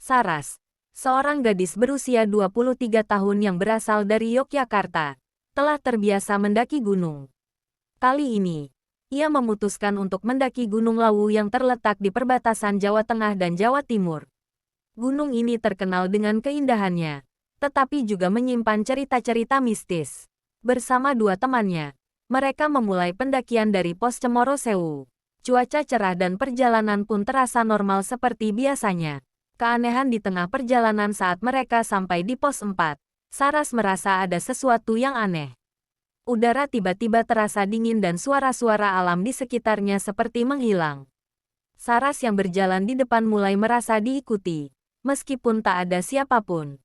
Saras, seorang gadis berusia 23 tahun yang berasal dari Yogyakarta, telah terbiasa mendaki gunung. Kali ini, ia memutuskan untuk mendaki Gunung Lawu yang terletak di perbatasan Jawa Tengah dan Jawa Timur. Gunung ini terkenal dengan keindahannya, tetapi juga menyimpan cerita-cerita mistis. Bersama dua temannya, mereka memulai pendakian dari pos Cemoro Sewu. Cuaca cerah dan perjalanan pun terasa normal seperti biasanya. Keanehan di tengah perjalanan saat mereka sampai di pos 4, Saras merasa ada sesuatu yang aneh. Udara tiba-tiba terasa dingin dan suara-suara alam di sekitarnya seperti menghilang. Saras yang berjalan di depan mulai merasa diikuti, meskipun tak ada siapapun.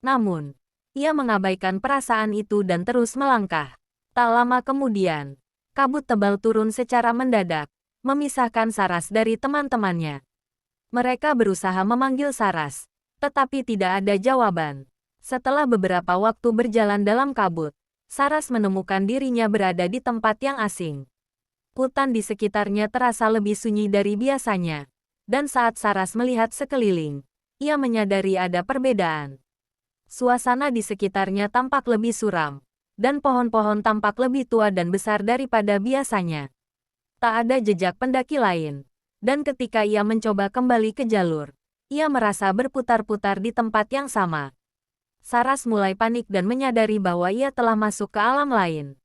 Namun, ia mengabaikan perasaan itu dan terus melangkah. Tak lama kemudian, kabut tebal turun secara mendadak, memisahkan Saras dari teman-temannya. Mereka berusaha memanggil Saras, tetapi tidak ada jawaban. Setelah beberapa waktu berjalan dalam kabut, Saras menemukan dirinya berada di tempat yang asing. Hutan di sekitarnya terasa lebih sunyi dari biasanya, dan saat Saras melihat sekeliling, ia menyadari ada perbedaan. Suasana di sekitarnya tampak lebih suram, dan pohon-pohon tampak lebih tua dan besar daripada biasanya. Tak ada jejak pendaki lain. Dan ketika ia mencoba kembali ke jalur, ia merasa berputar-putar di tempat yang sama. Saras mulai panik dan menyadari bahwa ia telah masuk ke alam lain.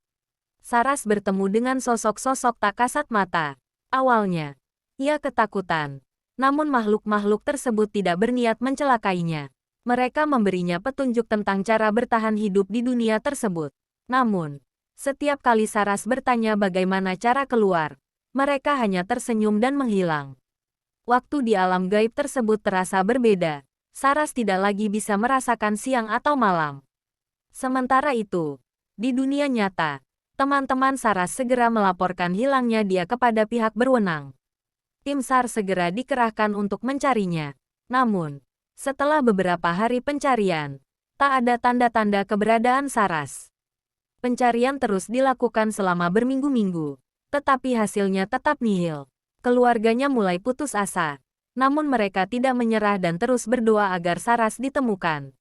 Saras bertemu dengan sosok-sosok tak kasat mata. Awalnya, ia ketakutan. Namun makhluk-makhluk tersebut tidak berniat mencelakainya. Mereka memberinya petunjuk tentang cara bertahan hidup di dunia tersebut. Namun, setiap kali Saras bertanya bagaimana cara keluar, mereka hanya tersenyum dan menghilang. Waktu di alam gaib tersebut terasa berbeda. Saras tidak lagi bisa merasakan siang atau malam. Sementara itu, di dunia nyata, teman-teman Saras segera melaporkan hilangnya dia kepada pihak berwenang. Tim SAR segera dikerahkan untuk mencarinya. Namun, setelah beberapa hari pencarian, tak ada tanda-tanda keberadaan Saras. Pencarian terus dilakukan selama berminggu-minggu. Tetapi hasilnya tetap nihil. Keluarganya mulai putus asa. Namun mereka tidak menyerah dan terus berdoa agar Saras ditemukan.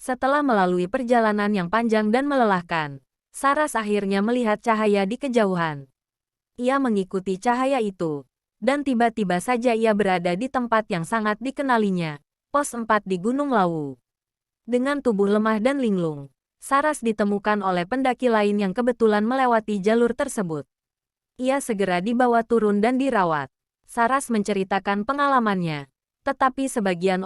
Setelah melalui perjalanan yang panjang dan melelahkan, Saras akhirnya melihat cahaya di kejauhan. Ia mengikuti cahaya itu, dan tiba-tiba saja ia berada di tempat yang sangat dikenalinya, pos 4 di Gunung Lawu. Dengan tubuh lemah dan linglung, Saras ditemukan oleh pendaki lain yang kebetulan melewati jalur tersebut. Ia segera dibawa turun dan dirawat. Saras menceritakan pengalamannya, tetapi sebagian